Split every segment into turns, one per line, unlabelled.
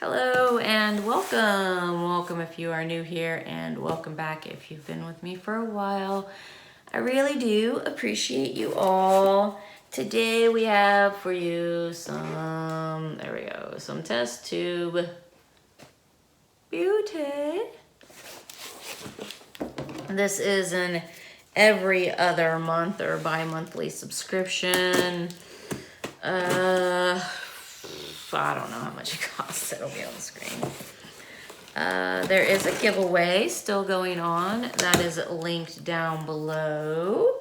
Hello and welcome. Welcome if you are new here, and welcome back if you've been with me for a while. I really do appreciate you all. Today we have for you some test tube beauty. This is an every other month or bi-monthly subscription. I don't know how much it costs. It'll be on the screen. There is a giveaway still going on. That is linked down below.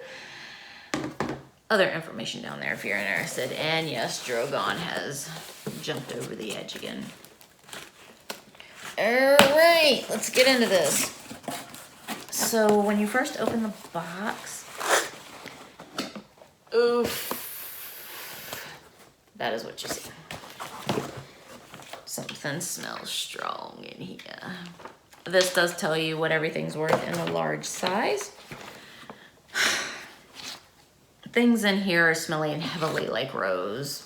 Other information down there if you're interested. And yes, Drogon has jumped over the edge again. All right, let's get into this. So when you first open the box, oof, that is what you see. Something smells strong in here. This does tell you what everything's worth in a large size. Things in here are smelling heavily like rose.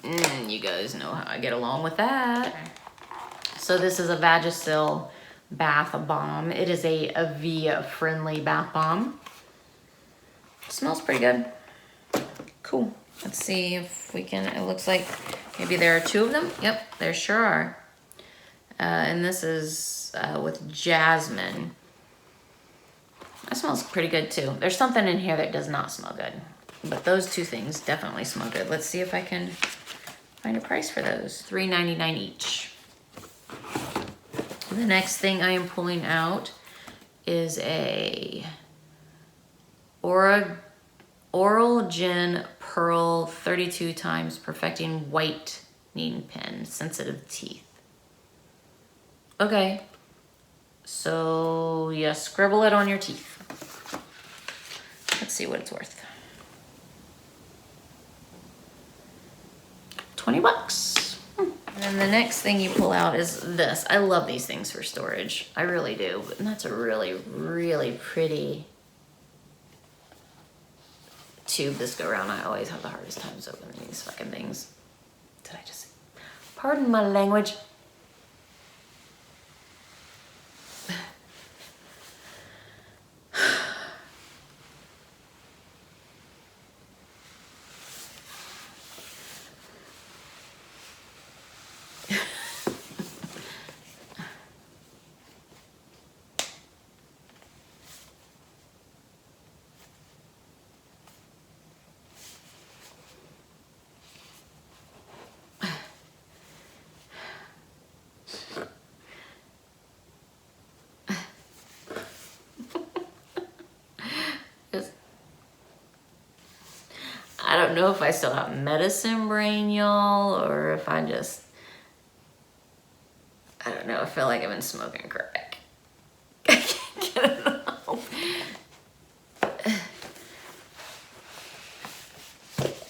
You guys know how I get along with that. So this is a Vagisil bath bomb. It is a Avia-friendly bath bomb. Smells pretty good. Cool. Let's see if we can, it looks like maybe there are two of them. Yep, there sure are. And this is with jasmine. That smells pretty good too. There's something in here that does not smell good, but those two things definitely smell good. Let's see if I can find a price for those. $3.99 each. The next thing I am pulling out is a Oral Gen Pearl 32 times Perfecting Whitening Pen, sensitive teeth. Okay, so you scribble it on your teeth. Let's see what it's worth. 20 bucks. And then the next thing you pull out is this. I love these things for storage. I really do. And that's a really, really pretty tube this go around. I always have the hardest times opening these fucking things. Did I just say? Pardon my language. I don't know if I still have medicine brain, y'all, or if I just, I don't know, I feel like I've been smoking crack. I can't get it out.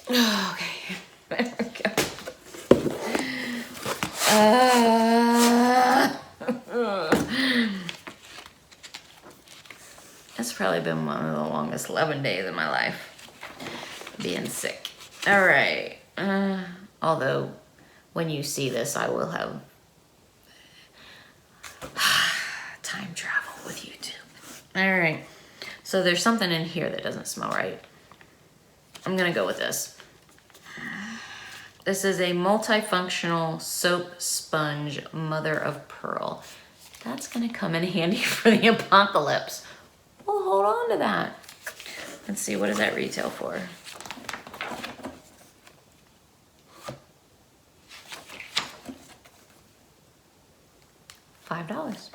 Okay, there we go. It's probably been one of the longest 11 days of my life. Being sick. All right. Although when you see this, I will have time travel with YouTube. All right. So there's something in here that doesn't smell right. I'm gonna go with this. This is a multifunctional soap sponge, mother of pearl. That's gonna come in handy for the apocalypse. We'll hold on to that. Let's see, what does that retail for? $5.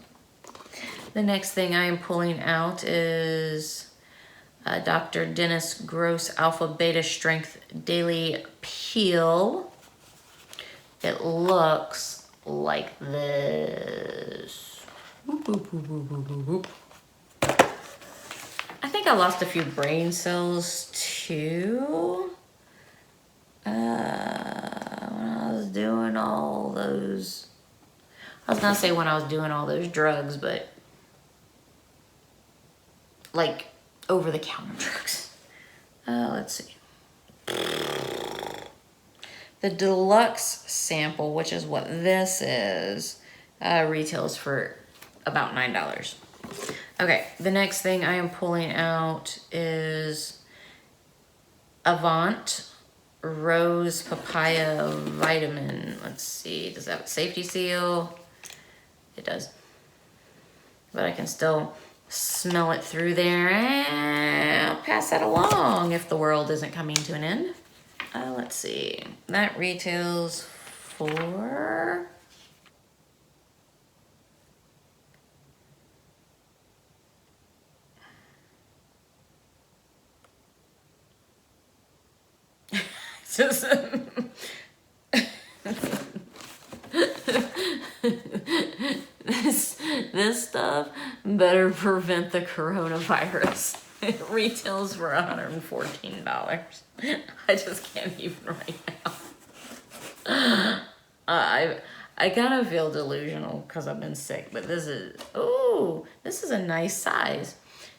The next thing I am pulling out is Dr. Dennis Gross Alpha Beta Strength Daily Peel. It looks like this. I think I lost a few brain cells too. When I was doing all those, I was gonna say when I was doing all those drugs, but like over-the-counter drugs. Let's see. The deluxe sample, which is what this is, retails for about $9. Okay, the next thing I am pulling out is Avant Rose Papaya Vitamin. Let's see, does that have a safety seal? It does. But I can still smell it through there, and I'll pass that along if the world isn't coming to an end. Let's see, that retails for just this stuff better prevent the coronavirus. It retails for $114. I just can't even right now. I kind of feel delusional because I've been sick, but this is a nice size.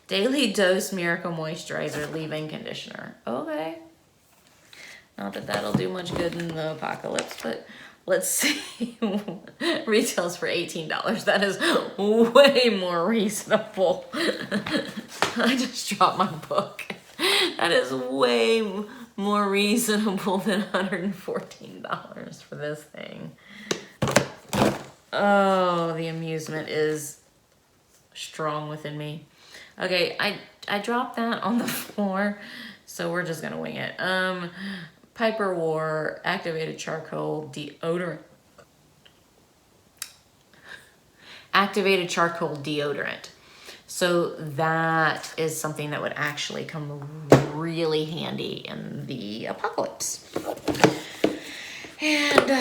Daily Dose Miracle Moisturizer Leave-In Conditioner. Okay. Not that that'll do much good in the apocalypse, but let's see. Retails for $18. That is way more reasonable. I just dropped my book. That is way more reasonable than $114 for this thing. Oh, the amusement is strong within me. Okay, I dropped that on the floor, so we're just gonna wing it. Piper War Activated Charcoal Deodorant. Activated Charcoal Deodorant. So that is something that would actually come really handy in the apocalypse. And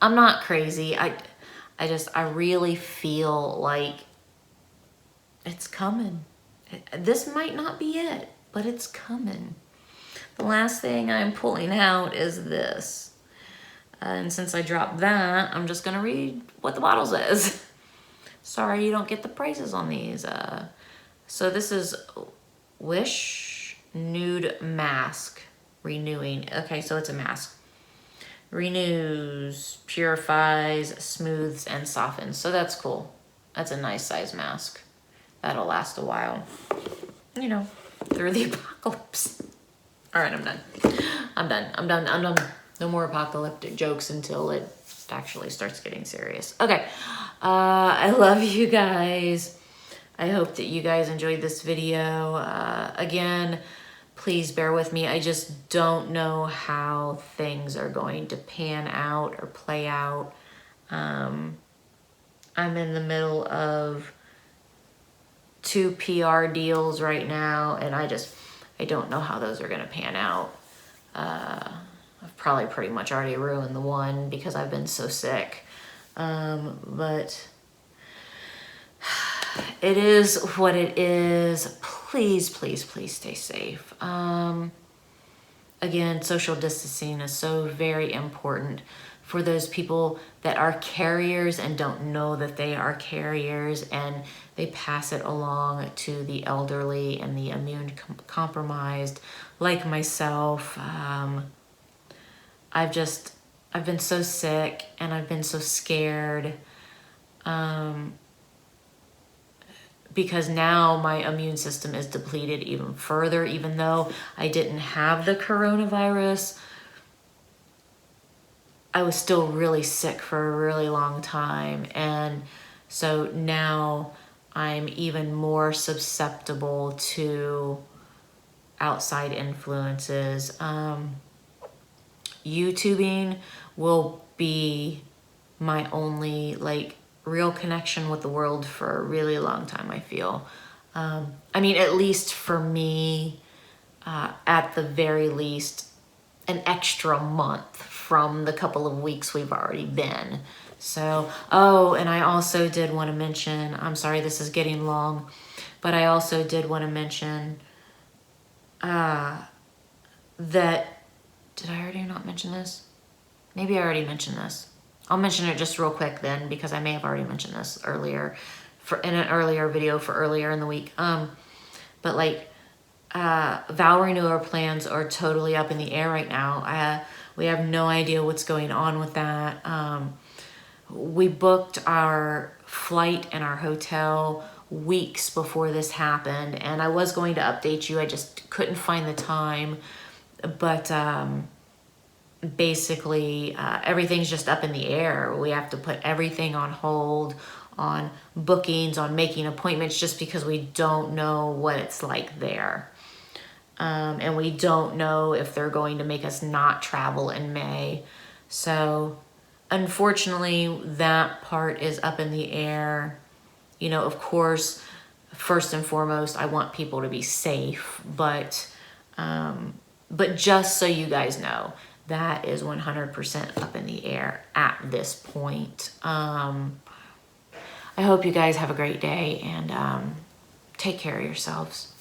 I'm not crazy. I really feel like it's coming. This might not be it, but it's coming. The last thing I'm pulling out is this. And since I dropped that, I'm just gonna read what the bottle says. Sorry, you don't get the prices on these. So this is Wish Nude Mask Renewing. Okay, so it's a mask. Renews, purifies, smooths, and softens. So that's cool. That's a nice size mask. That'll last a while. You know, through the apocalypse. All right, I'm done. No more apocalyptic jokes until it actually starts getting serious. Okay, I love you guys. I hope that you guys enjoyed this video. Again, please bear with me. I just don't know how things are going to pan out or play out. I'm in the middle of 2 PR deals right now, and I don't know how those are gonna pan out. I've probably pretty much already ruined the one because I've been so sick. But it is what it is. Please, please, please stay safe. Again, social distancing is so very important for those people that are carriers and don't know that they are carriers, and they pass it along to the elderly and the immune compromised, like myself. I've been so sick and I've been so scared, because now my immune system is depleted even further. Even though I didn't have the coronavirus, I was still really sick for a really long time. And so now I'm even more susceptible to outside influences. YouTubing will be my only real connection with the world for a really long time, I feel. I mean, at least for me, at the very least, an extra month from the couple of weeks we've already been. So, oh, and I also did want to mention, I'm sorry this is getting long, but I also did want to mention that, did I already not mention this? Maybe I already mentioned this. I'll mention it just real quick then, because I may have already mentioned this earlier in an earlier video for earlier in the week. But vow renewal plans are totally up in the air right now. We have no idea what's going on with that. We booked our flight and our hotel weeks before this happened, and I was going to update you. I just couldn't find the time. But basically, everything's just up in the air. We have to put everything on hold, on bookings, on making appointments, just because we don't know what it's like there. And we don't know if they're going to make us not travel in May. So unfortunately, that part is up in the air. You know, of course, first and foremost, I want people to be safe, but just so you guys know, that is 100% up in the air at this point. I hope you guys have a great day, and take care of yourselves.